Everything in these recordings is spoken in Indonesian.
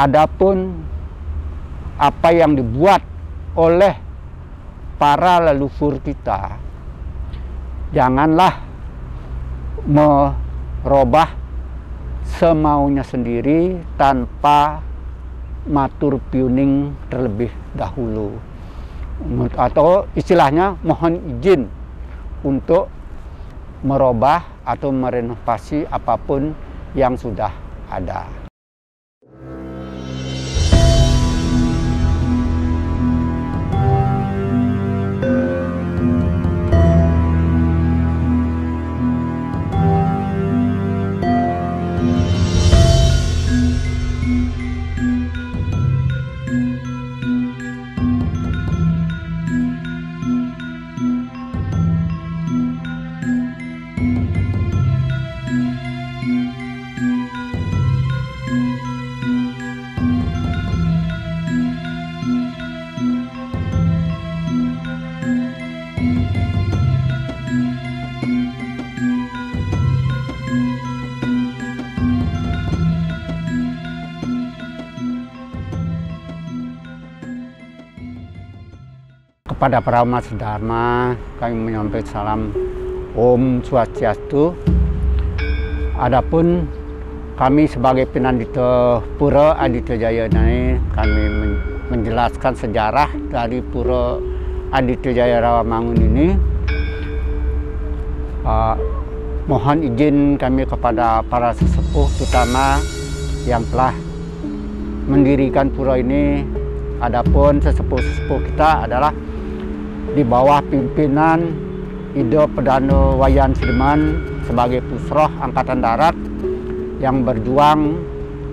Adapun apa yang dibuat oleh para leluhur kita, janganlah merubah semaunya sendiri tanpa matur piuning terlebih dahulu, atau istilahnya mohon izin untuk merubah atau merenovasi apapun yang sudah ada. Kepada para umat sedharma, kami menyampaikan salam Om Swastiastu. Adapun kami sebagai Pinandita Pura Aditya Jaya ini, kami menjelaskan sejarah dari Pura Aditya Jaya Rawamangun ini. Mohon izin kami kepada para sesepuh, terutama yang telah mendirikan pura ini. Adapun sesepuh-sesepuh kita adalah di bawah pimpinan Ida Perdana Wayan Sideman sebagai Pusroh Angkatan Darat yang berjuang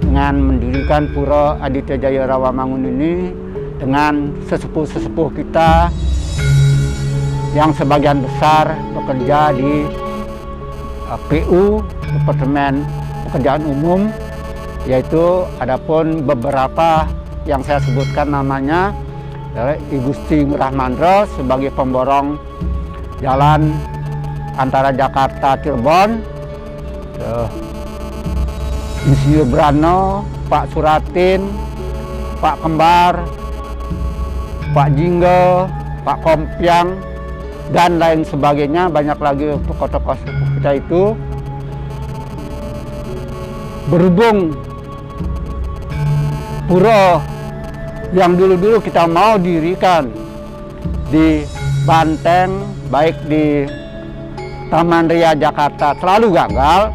dengan mendirikan Pura Aditya Jaya Rawamangun ini, dengan sesepuh-sesepuh kita yang sebagian besar bekerja di PU, Departemen Pekerjaan Umum, yaitu adapun beberapa yang saya sebutkan namanya Ibu Gusti Ngurah Mandra sebagai pemborong jalan antara Jakarta Cirebon, Insinyur Brano, Pak Suratin, Pak Kembar, Pak Jingga, Pak Kompiang, dan lain sebagainya. Banyak lagi tokoh-tokoh kita itu. Berhubung pura yang dulu-dulu kita mau dirikan di Banteng, baik di Taman Ria Jakarta, selalu gagal,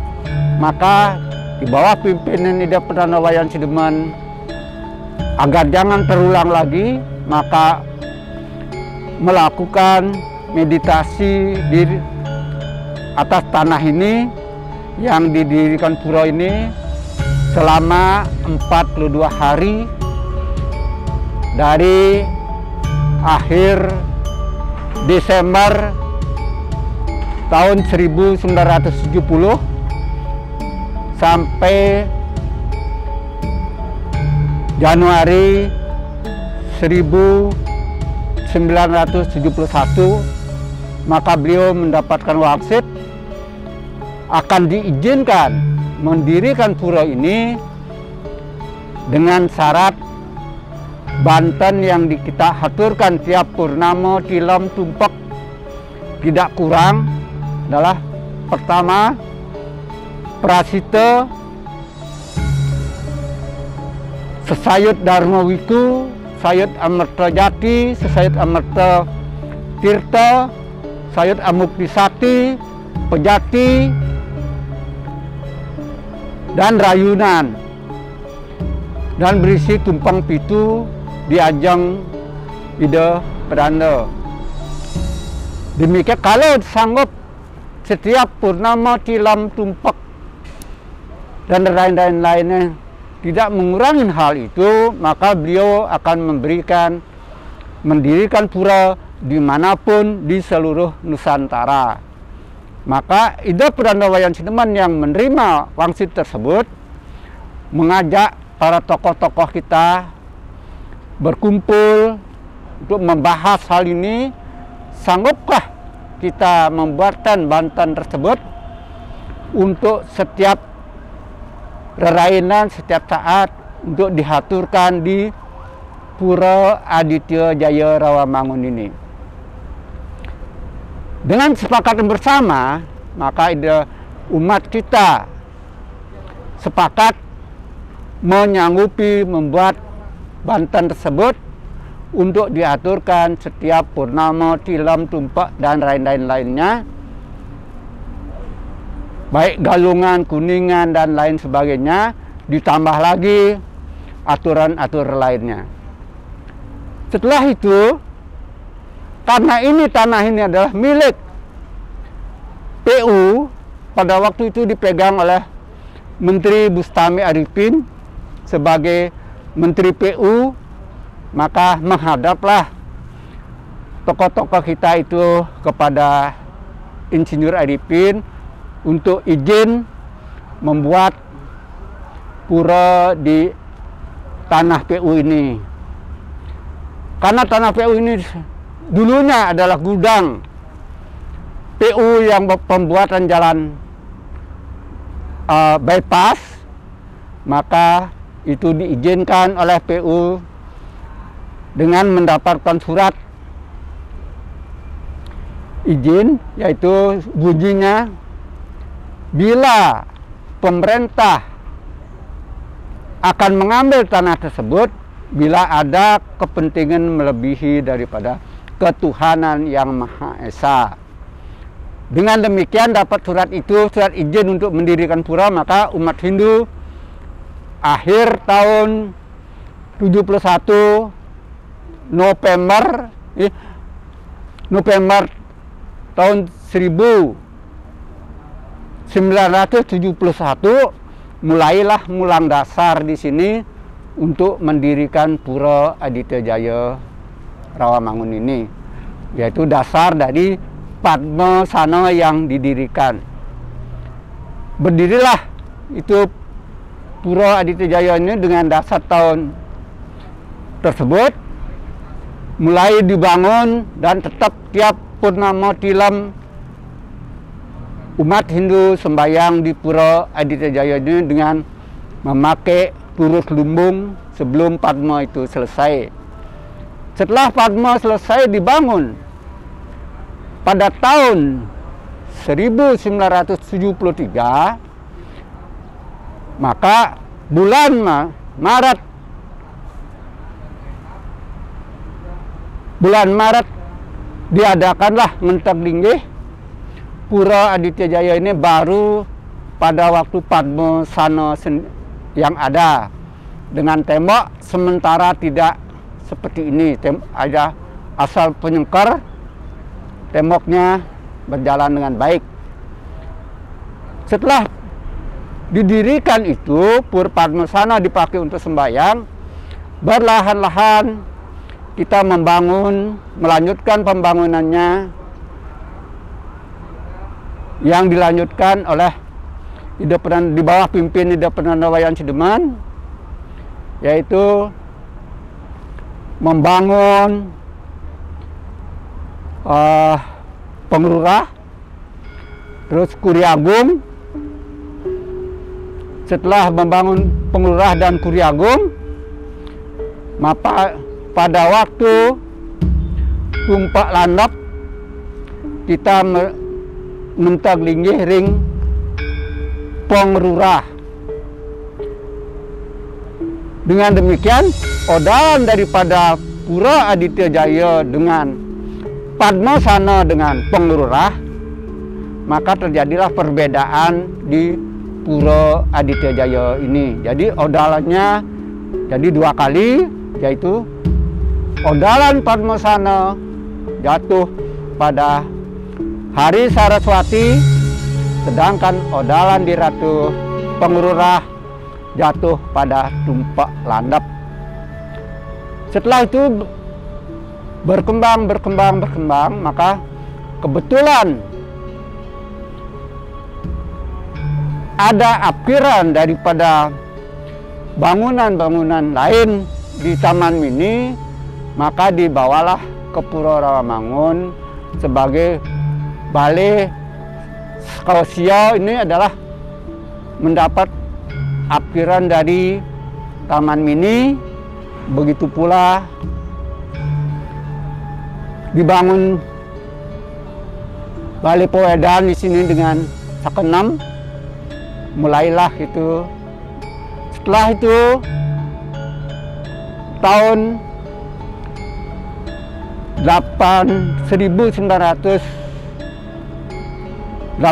maka di bawah pimpinan Ida Perdana Wayan Sideman, agar jangan terulang lagi, maka melakukan meditasi di atas tanah ini yang didirikan pura ini selama 42 hari dari akhir Desember tahun 1970 sampai Januari 1971, maka beliau mendapatkan wangsit akan diizinkan mendirikan pura ini dengan syarat Banten yang kita haturkan tiap purnama tilam tumpak tidak kurang adalah pertama prasita sesayut Dharma Wiku, sayut Amerta Jati, sesayut Amerta Tirta, sayut Amuktisati, Pejati, dan Rayunan, dan berisi tumpang pitu di ajang Ida Perdana. Demikian kalau sanggup setiap purnama tilam tumpak dan lain-lainnya tidak mengurangi hal itu, maka beliau akan mendirikan pura dimanapun di seluruh Nusantara. Maka Ida Perdana Wayan Sideman yang menerima wangsit tersebut mengajak para tokoh-tokoh kita berkumpul untuk membahas hal ini. Sanggupkah kita membuatkan Banten tersebut untuk setiap rerainan, setiap saat untuk dihaturkan di Pura Aditya Jaya Rawamangun ini. Dengan kesepakatan bersama, maka umat kita sepakat menyanggupi membuat banten tersebut untuk diaturkan setiap purnama, tilam, tumpak, dan lain-lainnya, baik galungan, kuningan, dan lain sebagainya, ditambah lagi aturan-aturan lainnya. Setelah itu, karena tanah ini adalah milik PU, pada waktu itu dipegang oleh Menteri Bustami Arifin sebagai Menteri PU, maka menghadaplah tokoh-tokoh kita itu kepada Insinyur Arifin untuk izin membuat pura di tanah PU ini. Karena tanah PU ini dulunya adalah gudang PU yang pembuatan jalan bypass, maka itu diizinkan oleh PU dengan mendapatkan surat izin, yaitu bunyinya, bila pemerintah akan mengambil tanah tersebut bila ada kepentingan melebihi daripada ketuhanan yang Maha Esa. Dengan demikian dapat surat itu, surat izin untuk mendirikan pura, maka umat Hindu akhir tahun 71 November tahun 1971 mulailah mulang dasar di sini untuk mendirikan Pura Aditya Jaya Rawamangun ini, yaitu dasar dari Padmasana yang didirikan. Berdirilah itu Pura Aditya Jaya ini dengan dasar tahun tersebut, mulai dibangun dan tetap tiap purnama tilam umat Hindu sembahyang di Pura Aditya Jaya ini dengan memakai turus lumbung sebelum Padma itu selesai. Setelah Padma selesai dibangun pada tahun 1973, maka bulan Maret diadakanlah Mentag Linggih. Pura Aditya Jaya ini baru pada waktu Padmasana yang ada, dengan tembok sementara tidak seperti ini, ada asal penyengkar, temboknya berjalan dengan baik. Setelah didirikan itu, Pura Padmasana dipakai untuk sembahyang, berlahan-lahan kita melanjutkan pembangunannya, yang dilanjutkan oleh di bawah pimpin Ida Perdana Wayan Sideman, yaitu membangun penglurah, terus Kuria Agung. Setelah membangun penglurah dan Kuria Agung, maka pada waktu Tumpak Landap kita Mentag Linggih ring penglurah. Dengan demikian, odalan daripada Pura Aditya Jaya dengan Padmasana dengan penglurah, maka terjadilah perbedaan di Pura Aditya Jaya ini. Jadi odalannya jadi dua kali, yaitu odalan Padmasana jatuh pada Hari Saraswati, sedangkan odalan di Ratu Penglurah jatuh pada Tumpak Landap. Setelah itu berkembang, maka kebetulan ada apkiran daripada bangunan-bangunan lain di Taman Mini, maka dibawalah ke Pura Rawamangun sebagai balai. Kausia ini adalah mendapat apkiran dari Taman Mini, begitu pula dibangun Balai Pewedan di sini dengan Sakenam. Mulailah itu. Setelah itu tahun 1985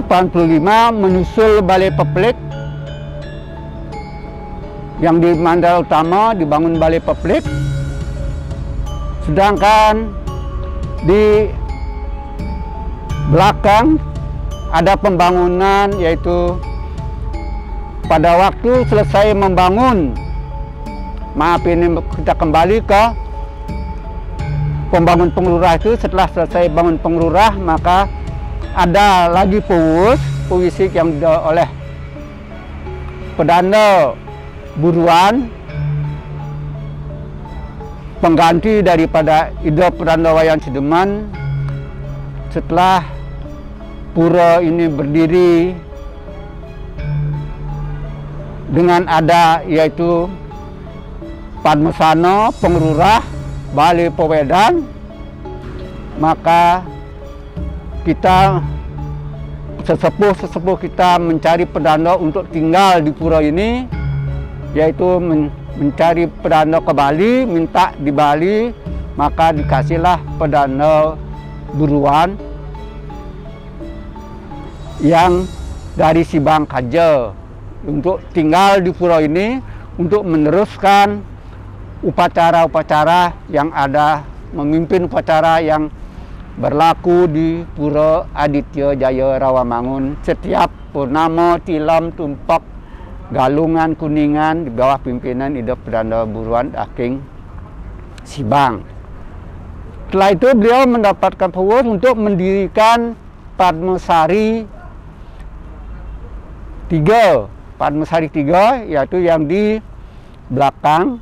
menyusul Balai Peplik. Yang di Mandala Utama dibangun Balai Peplik. Sedangkan di belakang ada pembangunan, yaitu pada waktu selesai membangun, maaf ini kita kembali ke pembangun pengelurah itu. Setelah selesai bangun pengelurah, maka ada lagi puwisik yang oleh Perdana Buruan, pengganti daripada ide Perdana Wayan Sideman. Setelah pura ini berdiri dengan ada yaitu Padmasana, Pengelurah, Balai Pewedan, maka kita sesepuh kita mencari perdana untuk tinggal di pura ini, yaitu mencari perdana ke Bali, minta di Bali, maka dikasihlah Perdana Buruan yang dari Sibang Kaja untuk tinggal di pura ini untuk meneruskan upacara-upacara yang ada, memimpin upacara yang berlaku di Pura Aditya Jaya Rawamangun setiap purnama, tilam, tumpak, galungan, kuningan di bawah pimpinan Ida Perdana Buruan Daking Sibang. Setelah itu beliau mendapatkan power untuk mendirikan Padmasari 3. Padmasari 3 yaitu yang di belakang.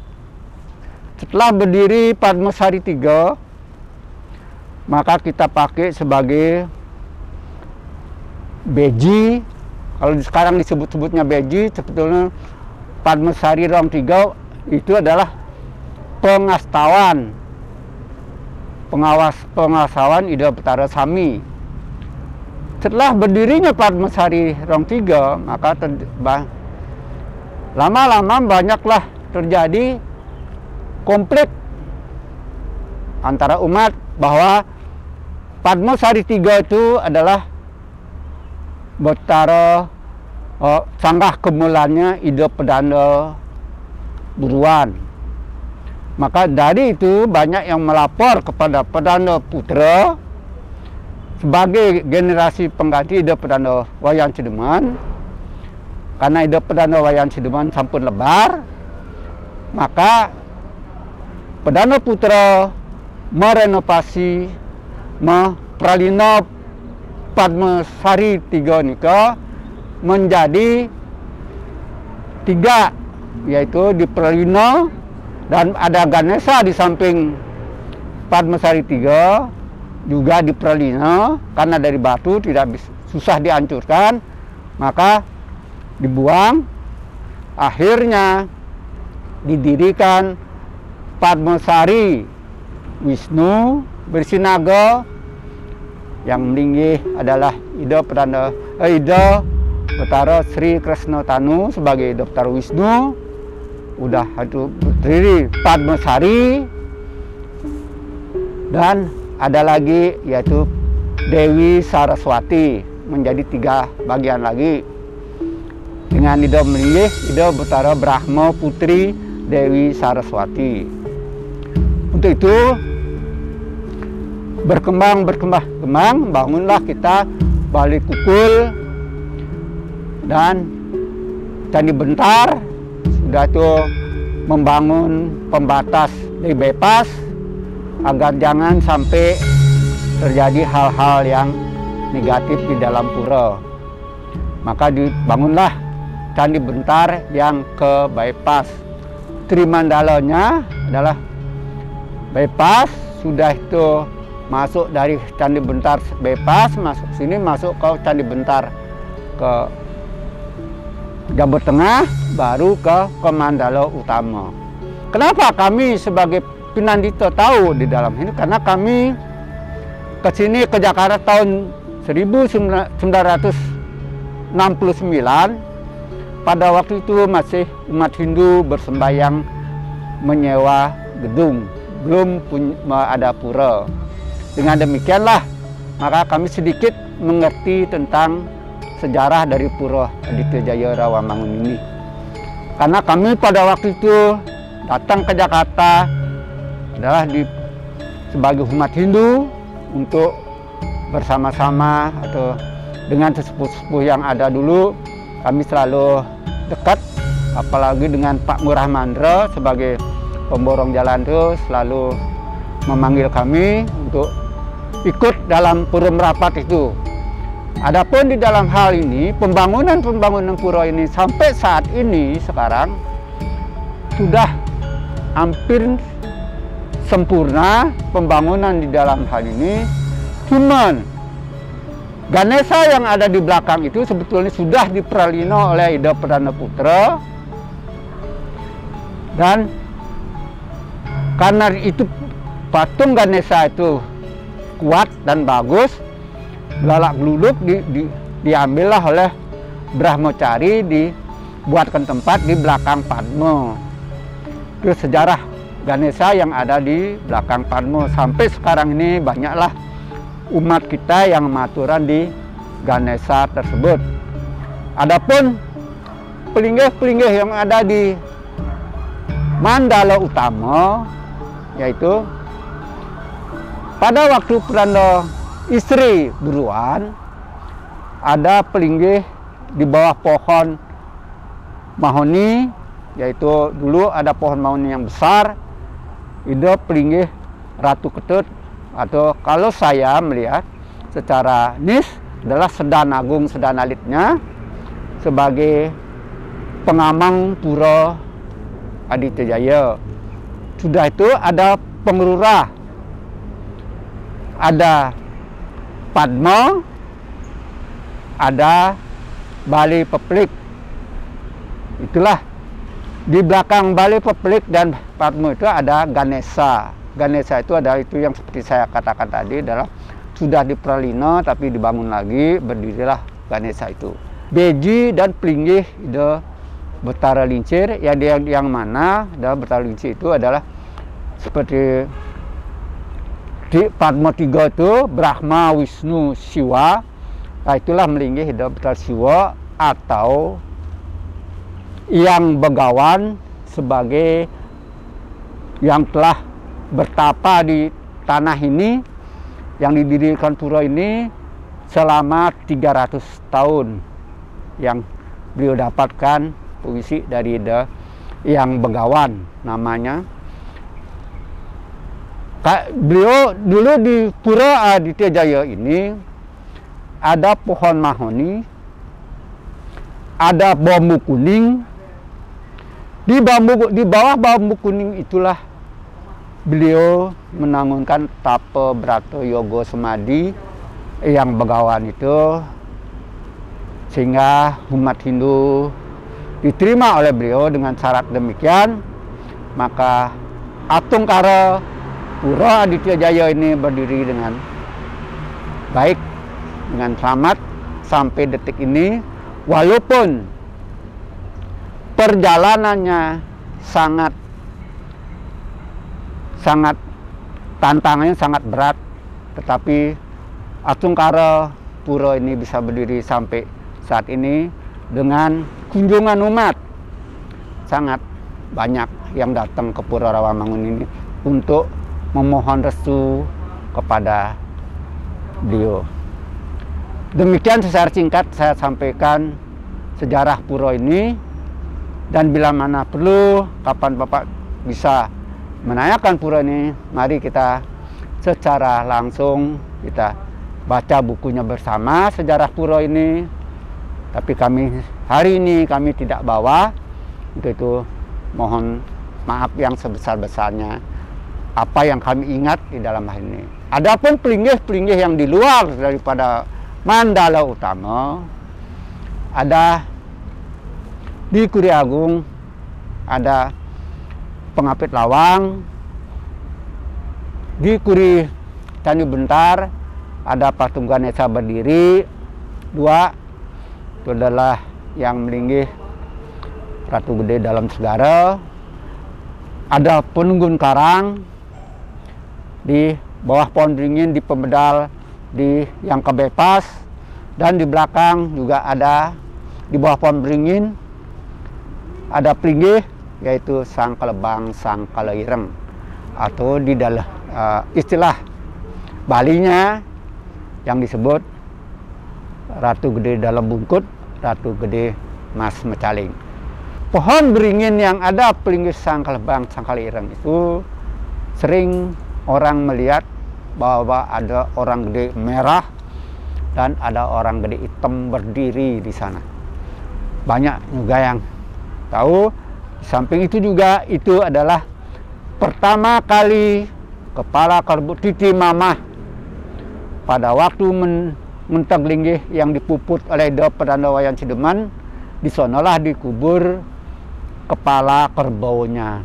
Setelah berdiri Padmasari 3, maka kita pakai sebagai beji. Kalau sekarang disebut-sebutnya beji, sebetulnya Padmasari Rong 3 itu adalah pengastawan, pengawasan Ida Betara Sami. Setelah berdirinya Padmasari Rong 3, maka lama-lama banyaklah terjadi konflik antara umat bahwa Padmasari 3 itu adalah Betara sanggah kemulannya Ida Perdana Buruan. Maka dari itu banyak yang melapor kepada Perdana Putra sebagai generasi pengganti Ida Perdana Wayan Sideman. Karena Ida Perdana Wayan Sideman sampun lebar, maka Perdana Putra merenovasi pralina Padmasari 3 nika menjadi 3, yaitu di pralina dan ada Ganesha di samping Padmasari 3, juga di pralina karena dari batu tidak susah dihancurkan, maka dibuang. Akhirnya didirikan Padmasari Wisnu Bersinaga, yang meninggi adalah Ida Betara Sri Kresna Tanu sebagai Ida Betara Wisnu. Udah itu berdiri Padmasari, dan ada lagi yaitu Dewi Saraswati, menjadi 3 bagian lagi dengan Ida meninggi Ida Betara Brahma Putri Dewi Saraswati. Untuk itu berkembang, bangunlah kita Balai Kukul dan Candi Bentar. Sudah itu membangun pembatas dari bypass agar jangan sampai terjadi hal-hal yang negatif di dalam pura. Maka dibangunlah Candi Bentar yang ke bypass. Trimandalanya adalah bypass. Sudah itu masuk dari Candi Bentar bypass, masuk sini, masuk ke Candi Bentar ke Jabut Tengah, baru ke Mandala Utama. Kenapa kami sebagai Pinandito tahu di dalam ini? Karena kami ke sini ke Jakarta tahun 1969. Pada waktu itu masih umat Hindu bersembayang menyewa gedung, belum ada pura. Dengan demikianlah maka kami sedikit mengerti tentang sejarah dari Pura Aditya Jaya Rawamangun ini. Karena kami pada waktu itu datang ke Jakarta adalah sebagai umat Hindu untuk bersama-sama atau dengan sesepuh-sesepuh yang ada dulu. Kami selalu dekat, apalagi dengan Pak Ngurah Mandra sebagai pemborong jalan itu selalu memanggil kami untuk ikut dalam pura merapat itu. Adapun di dalam hal ini, pembangunan pura ini sampai saat ini sekarang sudah hampir sempurna pembangunan di dalam hal ini. Cuman Ganesha yang ada di belakang itu sebetulnya sudah dipralino oleh Ida Perdana Putra, dan karena itu patung Ganesha itu kuat dan bagus, belalak geluduk diambillah oleh Brahmacari, dibuatkan tempat di belakang Padma. Itu sejarah Ganesha yang ada di belakang Padma. Sampai sekarang ini banyaklah umat kita yang maturan di Ganesha tersebut. Adapun pelinggih-pelinggih yang ada di Mandala Utama, yaitu pada waktu Perdana Istri Buruan, ada pelinggih di bawah pohon mahoni, yaitu dulu ada pohon mahoni yang besar. Itu pelinggih Ratu Ketut, atau kalau saya melihat secara nis adalah Sedan Agung Sedan Alitnya sebagai pengamang Pura Aditya Jaya. Sudah itu ada pengelurah, ada Padma, ada Balai Peplik. Itulah di belakang Balai Peplik dan Padma itu ada Ganesha. Ganesha itu adalah itu yang seperti saya katakan tadi, adalah sudah dipralino tapi dibangun lagi, berdirilah Ganesha itu. Beji dan pelinggih ide Betara Lincir, yang mana Betara Lincir itu adalah seperti di Padma 3 itu Brahma, Wisnu, Siwa. Nah, itulah melinggih ide Betara Siwa atau yang Begawan sebagai yang telah bertapa di tanah ini, yang didirikan pura ini selama 300 tahun, yang beliau dapatkan puisi dari yang Begawan namanya. Beliau dulu di Pura Aditya Jaya ini ada pohon mahoni, ada bambu kuning. Di bawah bambu kuning itulah beliau menangunkan tapa brata yoga semadi yang Begawan itu, sehingga umat Hindu diterima oleh beliau dengan syarat demikian. Maka Atungkara Pura Aditya Jaya ini berdiri dengan baik, dengan selamat sampai detik ini, walaupun perjalanannya sangat tantangannya sangat berat, tetapi Atungkara Pura ini bisa berdiri sampai saat ini dengan kunjungan umat. Sangat banyak yang datang ke Pura Rawamangun ini untuk memohon restu kepada beliau. Demikian secara singkat saya sampaikan sejarah pura ini, dan bila mana perlu, kapan Bapak bisa menanyakan pura ini, mari kita secara langsung kita baca bukunya bersama sejarah pura ini. Tapi kami hari ini kami tidak bawa, untuk itu mohon maaf yang sebesar-besarnya apa yang kami ingat di dalam hal ini. Adapun pelinggih-pelinggih yang di luar daripada Mandala Utama, ada Di Kuria Agung ada pengapit lawang. Di Kuri Candi Bentar ada patung Ganesha berdiri 2. Itu adalah yang melinggih Ratu Gede dalam segara. Ada penunggun karang di bawah pohon beringin, di pemedal di yang kebepas, dan di belakang juga ada di bawah pohon beringin ada pelinggih, yaitu Sang Kelebang Sang Kaleireng, atau di dalam istilah Balinya yang disebut Ratu Gede dalam bungkut, Ratu Gede Mas Mecaling. Pohon beringin yang ada pelinggih Sang Kelebang Sang Kaleireng itu sering orang melihat bahwa ada orang gede merah dan ada orang gede hitam berdiri di sana. Banyak juga yang tahu. Di samping itu juga itu adalah pertama kali kepala Kerbu Titi Mamah pada waktu menteg linggih yang dipuput oleh Do Perdana Wayan Sideman. Di sonolah dikubur kepala kerbaunya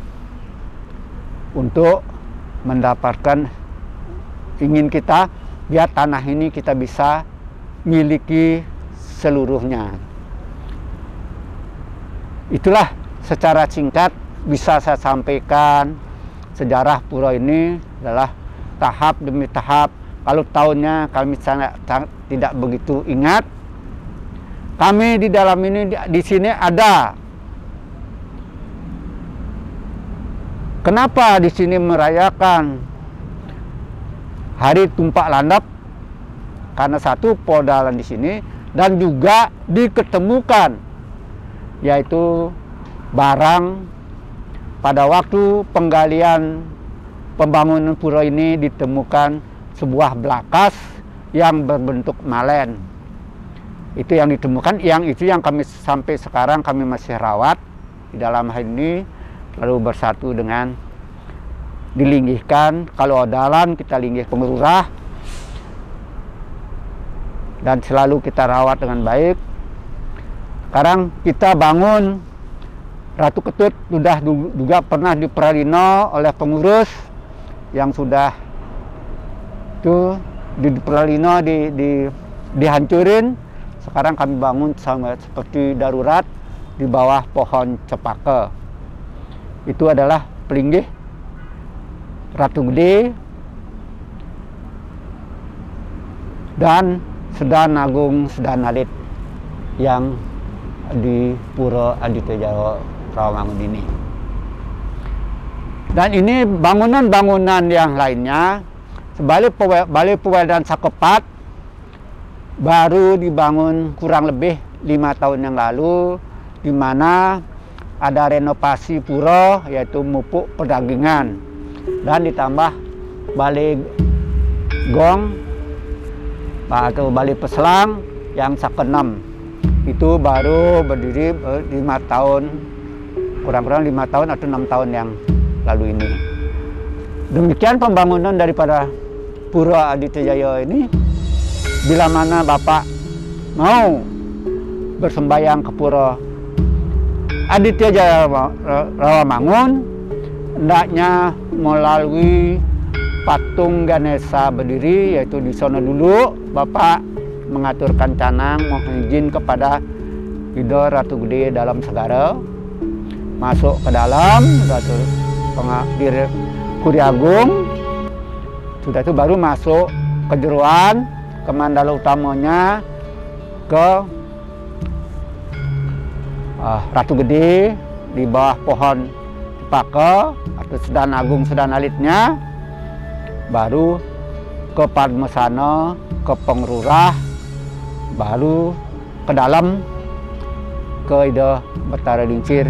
untuk mendapatkan ingin kita biar tanah ini kita bisa miliki seluruhnya. Itulah secara singkat bisa saya sampaikan sejarah pura ini adalah tahap demi tahap. Kalau tahunnya kami sangat tidak begitu ingat. Kami di dalam ini di sini ada. Kenapa di sini merayakan Hari Tumpak Landap? Karena satu podalan di sini dan juga diketemukan yaitu barang pada waktu penggalian pembangunan pura ini ditemukan sebuah belakas yang berbentuk malen. Itu yang ditemukan, yang kami sampai sekarang kami masih rawat di dalam hal ini, lalu bersatu dengan dilinggihkan. Kalau dalan kita linggih pengerurah dan selalu kita rawat dengan baik. Sekarang kita bangun Ratu Ketut sudah juga pernah diperalino oleh pengurus yang sudah itu diperalino dihancurin. Sekarang kami bangun sama seperti darurat di bawah pohon cepaka. Itu adalah pelinggih Ratu Gede dan Sedan Agung Sedan Alit yang di Pura Aditya Rawamangun ini. Dan ini bangunan-bangunan yang lainnya, sebalik Balai Pewedan Sakepat baru dibangun kurang lebih 5 tahun yang lalu, di mana ada renovasi pura yaitu mupuk perdagangan dan ditambah Balai Gong atau Balai Peselang yang sakenam. Itu baru berdiri 5 tahun, kurang-kurang 5 tahun atau 6 tahun yang lalu ini. Demikian pembangunan daripada Pura Aditya Jaya ini. Bila mana Bapak mau bersembayang ke Pura Aditya Jaya Rawamangun, hendaknya melalui patung Ganesha berdiri, yaitu di sana dulu Bapak mengaturkan canang, mohon izin kepada Ido Ratu Gede dalam segara, masuk ke dalam Ratu Pengabdir Kuria Agung. Sudah itu baru masuk ke jeruan, ke mandala utamanya, ke Ratu Gede di bawah pohon cepaka atau Sedan Agung Sedan Alitnya, baru ke Padmasana, ke Pengrurah, baru ke dalam ke Ida Betara Lincir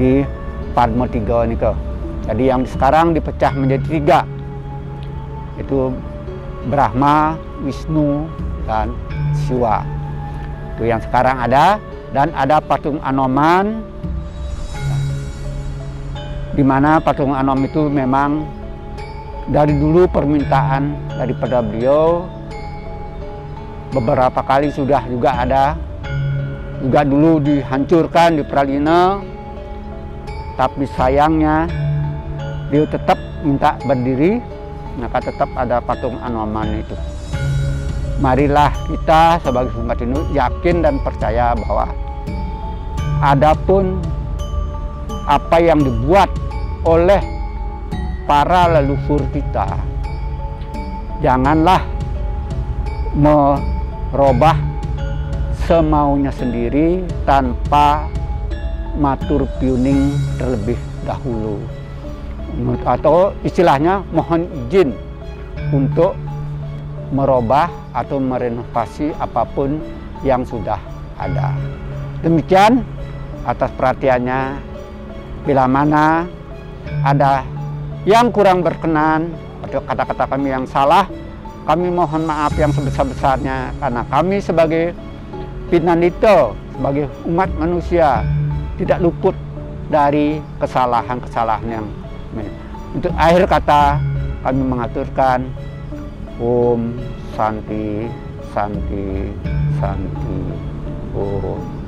di Padma 3 ini ke. Jadi yang sekarang dipecah menjadi 3, itu Brahma, Wisnu, dan Siwa. Itu yang sekarang ada. Dan ada patung Anoman, di mana patung Anom itu memang dari dulu permintaan daripada beliau. Beberapa kali sudah juga ada juga dulu dihancurkan di Pralina, tapi sayangnya dia tetap minta berdiri, maka tetap ada patung Anoman itu. Marilah kita sebagai umat Hindu yakin dan percaya bahwa adapun apa yang dibuat oleh para leluhur kita, janganlah merubah semaunya sendiri tanpa matur piuning terlebih dahulu, atau istilahnya mohon izin untuk merubah atau merenovasi apapun yang sudah ada. Demikian atas perhatiannya. Bila mana ada yang kurang berkenan atau kata-kata kami yang salah, kami mohon maaf yang sebesar-besarnya, karena kami sebagai Pinandito, sebagai umat manusia, tidak luput dari kesalahan-kesalahan yang untuk akhir kata kami mengaturkan Om Santi Santi Santi Om.